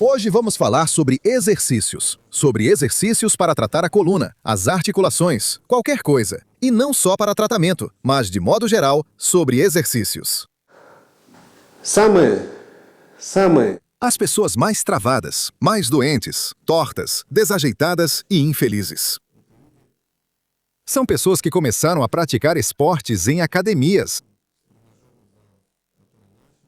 Hoje vamos falar sobre exercícios. Sobre exercícios para tratar a coluna, as articulações, qualquer coisa. E não só para tratamento, mas de modo geral, sobre exercícios. Самые. As pessoas mais travadas, mais doentes, tortas, desajeitadas e infelizes. São pessoas que começaram a praticar esportes em academias.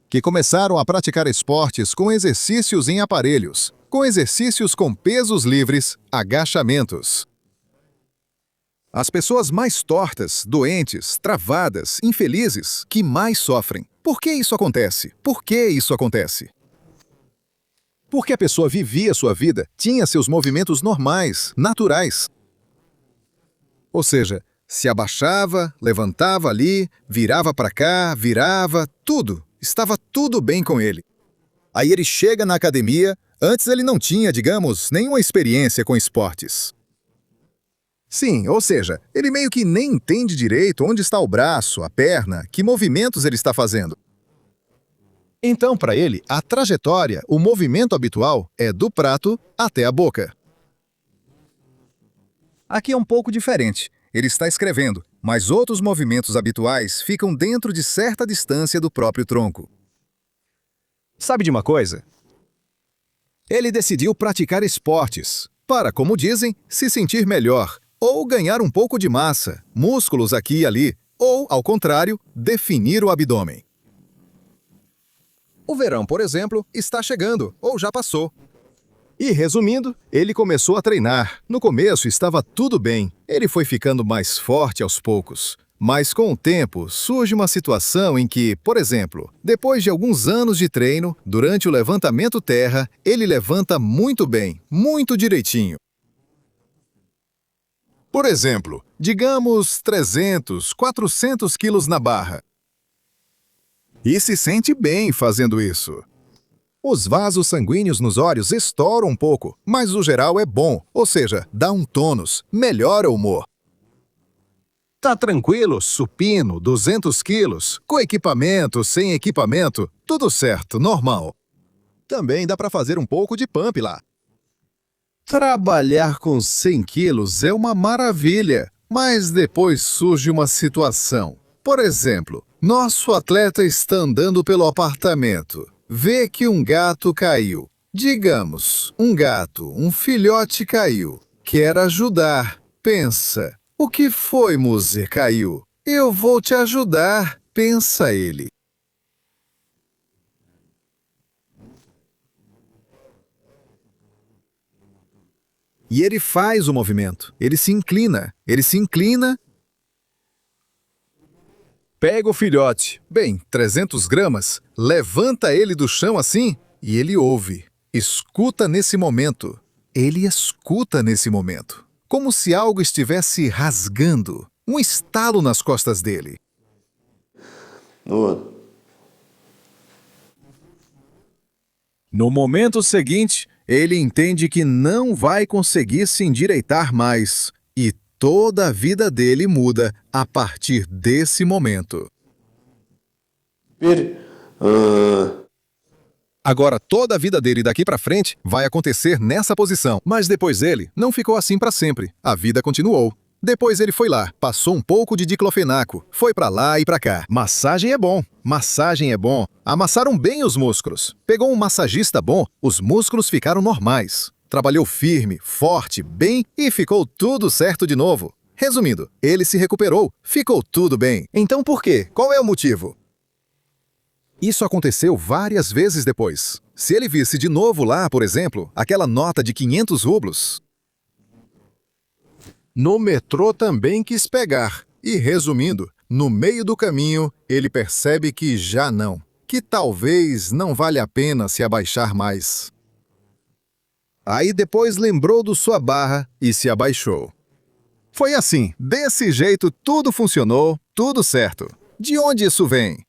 Que começaram a praticar esportes com exercícios em aparelhos, com exercícios com pesos livres, agachamentos. As pessoas mais tortas, doentes, travadas, infelizes, que mais sofrem. Por que isso acontece? Por que isso acontece? Porque a pessoa vivia sua vida, tinha seus movimentos normais, naturais. Ou seja, se abaixava, levantava ali, virava para cá, virava, tudo. Estava tudo bem com ele. Aí ele chega na academia, antes ele não tinha, digamos, nenhuma experiência com esportes. Sim, ou seja, ele meio que nem entende direito onde está o braço, a perna, que movimentos ele está fazendo. Então, para ele, a trajetória, o movimento habitual é do prato até a boca. Aqui é um pouco diferente. Ele está escrevendo, mas outros movimentos habituais ficam dentro de certa distância do próprio tronco. Sabe de uma coisa? Ele decidiu praticar esportes para, como dizem, se sentir melhor, ou ganhar um pouco de massa, músculos aqui e ali, ou, ao contrário, definir o abdômen. O verão, por exemplo, está chegando, ou já passou. E, resumindo, ele começou a treinar. No começo estava tudo bem. Ele foi ficando mais forte aos poucos. Mas com o tempo, surge uma situação em que, por exemplo, depois de alguns anos de treino, durante o levantamento terra, ele levanta muito bem, muito direitinho. Por exemplo, digamos 300, 400 quilos na barra. E se sente bem fazendo isso. Os vasos sanguíneos nos olhos estouram um pouco, mas no geral é bom, ou seja, dá um tônus, melhora o humor. Tá tranquilo, supino, 200 quilos, com equipamento, sem equipamento, tudo certo, normal. Também dá para fazer um pouco de pump lá. Trabalhar com 100 quilos é uma maravilha, mas depois surge uma situação. Por exemplo, nosso atleta está andando pelo apartamento. Vê que um gato caiu. Digamos, um gato, um filhote caiu. Quer ajudar. Pensa, o que foi, Muzi, caiu? Eu vou te ajudar, pensa ele. E ele faz o movimento. Ele se inclina. Pega o filhote, bem, 300 gramas, levanta ele do chão assim e ele ouve. Escuta nesse momento. Ele escuta nesse momento. Como se algo estivesse rasgando. Um estalo nas costas dele. No momento seguinte, ele entende que não vai conseguir se endireitar mais. E toda a vida dele muda a partir desse momento. Agora, toda a vida dele daqui para frente vai acontecer nessa posição. Mas depois ele não ficou assim para sempre. A vida continuou. Depois ele foi lá, passou um pouco de diclofenaco, foi para lá e para cá. Massagem é bom. Amassaram bem os músculos. Pegou um massagista bom, os músculos ficaram normais. Trabalhou firme, forte, bem e ficou tudo certo de novo. Resumindo, ele se recuperou, ficou tudo bem. Então por quê? Qual é o motivo? Isso aconteceu várias vezes depois. Se ele visse de novo lá, por exemplo, aquela nota de 500 rublos. No metrô também quis pegar. E resumindo, no meio do caminho, ele percebe que já não. Que talvez não vale a pena se abaixar mais. Aí depois lembrou do sua barra e se abaixou. Foi assim, desse jeito tudo funcionou, tudo certo. De onde isso vem?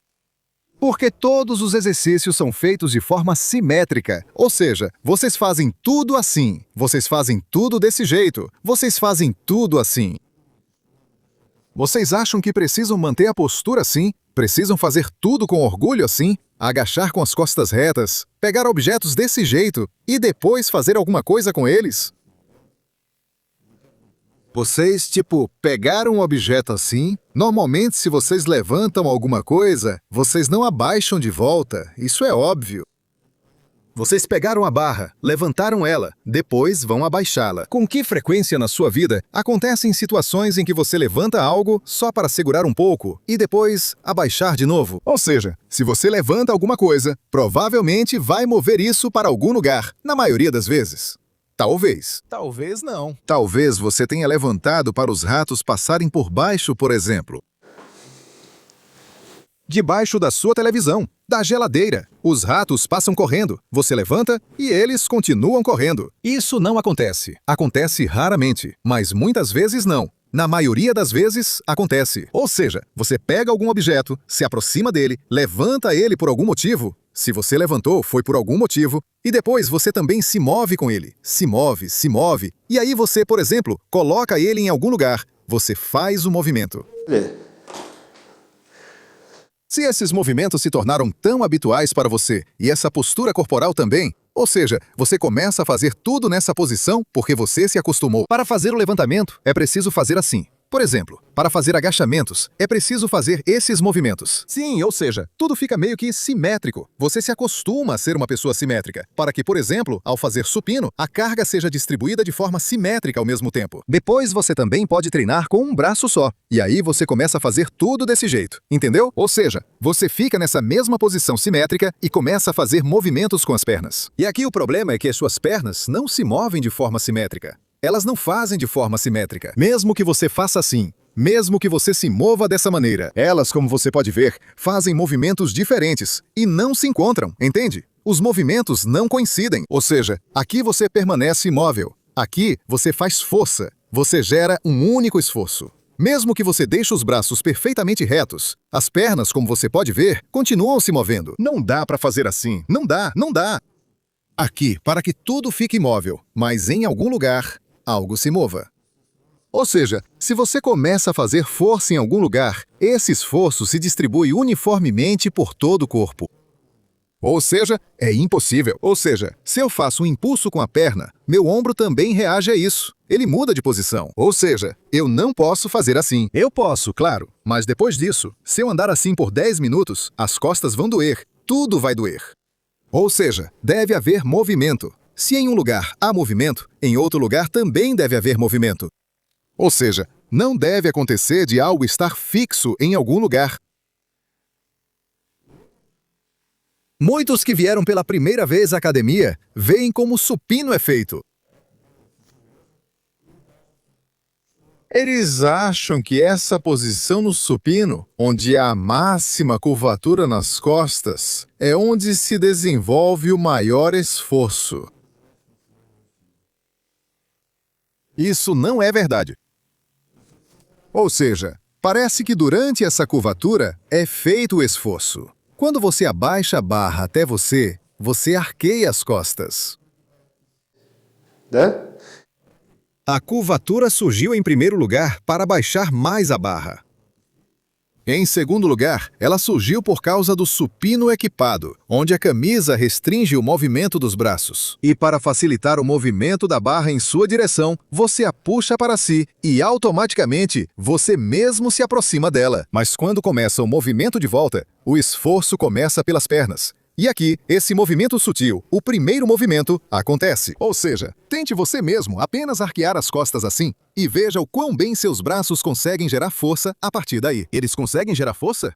Porque todos os exercícios são feitos de forma simétrica, ou seja, vocês fazem tudo assim, vocês fazem tudo desse jeito, vocês fazem tudo assim. Vocês acham que precisam manter a postura assim? Precisam fazer tudo com orgulho assim? Agachar com as costas retas, pegar objetos desse jeito e depois fazer alguma coisa com eles? Vocês, pegaram um objeto assim? Normalmente, se vocês levantam alguma coisa, vocês não abaixam de volta. Isso é óbvio. Vocês pegaram a barra, levantaram ela, depois vão abaixá-la. Com que frequência na sua vida acontecem situações em que você levanta algo só para segurar um pouco e depois abaixar de novo? Ou seja, se você levanta alguma coisa, provavelmente vai mover isso para algum lugar, na maioria das vezes. Talvez. Talvez não. Talvez você tenha levantado para os ratos passarem por baixo, por exemplo. Debaixo da sua televisão, da geladeira. Os ratos passam correndo, você levanta e eles continuam correndo. Isso não acontece. Acontece raramente, mas muitas vezes não. Na maioria das vezes, acontece. Ou seja, você pega algum objeto, se aproxima dele, levanta ele por algum motivo. Se você levantou, foi por algum motivo. E depois você também se move com ele. Se move, se move. E aí você, por exemplo, coloca ele em algum lugar. Você faz o movimento. Se esses movimentos se tornaram tão habituais para você e essa postura corporal também, ou seja, você começa a fazer tudo nessa posição porque você se acostumou. Para fazer o levantamento, é preciso fazer assim. Por exemplo, para fazer agachamentos, é preciso fazer esses movimentos. Sim, ou seja, tudo fica meio que simétrico. Você se acostuma a ser uma pessoa simétrica, para que, por exemplo, ao fazer supino, a carga seja distribuída de forma simétrica ao mesmo tempo. Depois você também pode treinar com um braço só, e aí você começa a fazer tudo desse jeito, entendeu? Ou seja, você fica nessa mesma posição simétrica e começa a fazer movimentos com as pernas. E aqui o problema é que as suas pernas não se movem de forma simétrica. Elas não fazem de forma simétrica. Mesmo que você faça assim, mesmo que você se mova dessa maneira, elas, como você pode ver, fazem movimentos diferentes e não se encontram, entende? Os movimentos não coincidem, ou seja, aqui você permanece imóvel, aqui você faz força, você gera um único esforço. Mesmo que você deixe os braços perfeitamente retos, as pernas, como você pode ver, continuam se movendo. Não dá para fazer assim, não dá, não dá. Aqui, para que tudo fique imóvel, mas em algum lugar, algo se mova. Ou seja, se você começa a fazer força em algum lugar, esse esforço se distribui uniformemente por todo o corpo. Ou seja, é impossível. Ou seja, se eu faço um impulso com a perna, meu ombro também reage a isso. Ele muda de posição. Ou seja, eu não posso fazer assim. Eu posso, claro, mas depois disso, se eu andar assim por 10 minutos, as costas vão doer. Tudo vai doer. Ou seja, deve haver movimento. Se em um lugar há movimento, em outro lugar também deve haver movimento. Ou seja, não deve acontecer de algo estar fixo em algum lugar. Muitos que vieram pela primeira vez à academia veem como o supino é feito. Eles acham que essa posição no supino, onde há a máxima curvatura nas costas, é onde se desenvolve o maior esforço. Isso não é verdade. Ou seja, parece que durante essa curvatura é feito o esforço. Quando você abaixa a barra até você arqueia as costas. A curvatura surgiu em primeiro lugar para baixar mais a barra. Em segundo lugar, ela surgiu por causa do supino equipado, onde a camisa restringe o movimento dos braços. E para facilitar o movimento da barra em sua direção, você a puxa para si e automaticamente você mesmo se aproxima dela. Mas quando começa o movimento de volta, o esforço começa pelas pernas. E aqui, esse movimento sutil, o primeiro movimento, acontece. Ou seja, tente você mesmo apenas arquear as costas assim e veja o quão bem seus braços conseguem gerar força a partir daí. Eles conseguem gerar força?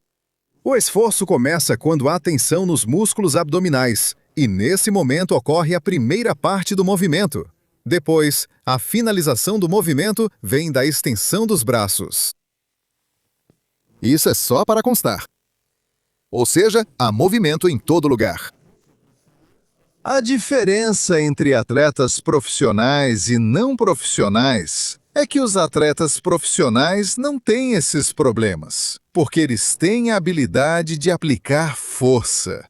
O esforço começa quando há tensão nos músculos abdominais e nesse momento ocorre a primeira parte do movimento. Depois, a finalização do movimento vem da extensão dos braços. Isso é só para constar. Ou seja, há movimento em todo lugar. A diferença entre atletas profissionais e não profissionais é que os atletas profissionais não têm esses problemas, porque eles têm a habilidade de aplicar força.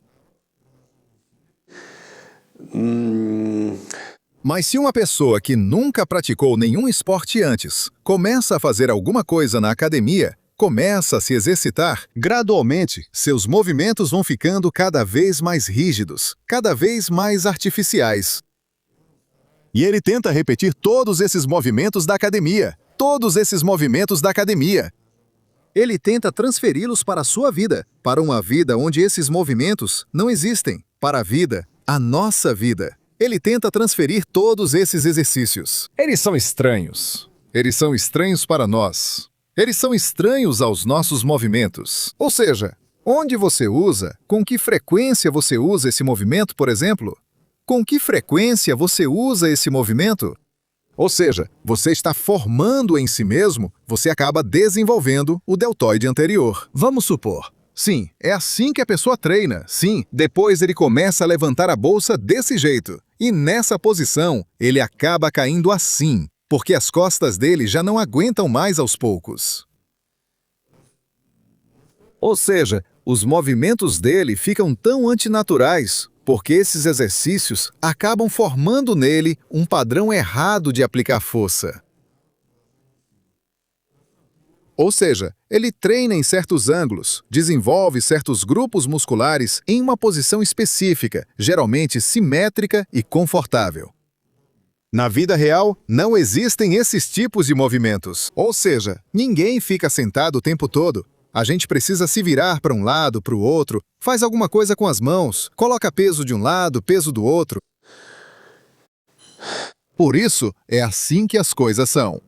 Mas se uma pessoa que nunca praticou nenhum esporte antes começa a fazer alguma coisa na academia, começa a se exercitar, gradualmente, seus movimentos vão ficando cada vez mais rígidos, cada vez mais artificiais. E ele tenta repetir todos esses movimentos da academia. Todos esses movimentos da academia. Ele tenta transferi-los para a sua vida, para uma vida onde esses movimentos não existem, para a vida, a nossa vida. Ele tenta transferir todos esses exercícios. Eles são estranhos. Eles são estranhos para nós. Eles são estranhos aos nossos movimentos. Ou seja, onde você usa, com que frequência você usa esse movimento, por exemplo? Com que frequência você usa esse movimento? Ou seja, você está formando em si mesmo, você acaba desenvolvendo o deltoide anterior. Vamos supor. Sim, é assim que a pessoa treina. Sim, depois ele começa a levantar a bolsa desse jeito. E nessa posição, ele acaba caindo assim, porque as costas dele já não aguentam mais aos poucos. Ou seja, os movimentos dele ficam tão antinaturais, porque esses exercícios acabam formando nele um padrão errado de aplicar força. Ou seja, ele treina em certos ângulos, desenvolve certos grupos musculares em uma posição específica, geralmente simétrica e confortável. Na vida real, não existem esses tipos de movimentos. Ou seja, ninguém fica sentado o tempo todo. A gente precisa se virar para um lado, para o outro, faz alguma coisa com as mãos, coloca peso de um lado, peso do outro. Por isso, é assim que as coisas são.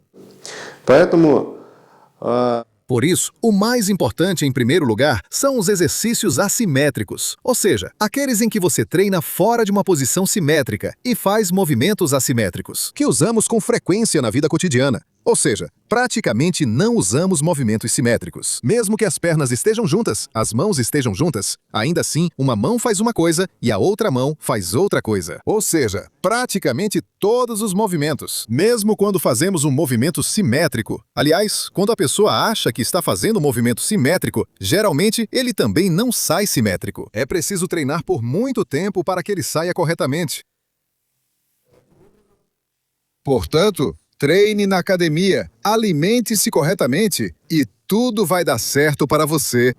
Por isso, o mais importante em primeiro lugar são os exercícios assimétricos, ou seja, aqueles em que você treina fora de uma posição simétrica e faz movimentos assimétricos, que usamos com frequência na vida cotidiana. Ou seja, praticamente não usamos movimentos simétricos. Mesmo que as pernas estejam juntas, as mãos estejam juntas, ainda assim, uma mão faz uma coisa e a outra mão faz outra coisa. Ou seja, praticamente todos os movimentos, mesmo quando fazemos um movimento simétrico. Aliás, quando a pessoa acha que está fazendo um movimento simétrico, geralmente ele também não sai simétrico. É preciso treinar por muito tempo para que ele saia corretamente. Portanto, treine na academia, alimente-se corretamente e tudo vai dar certo para você.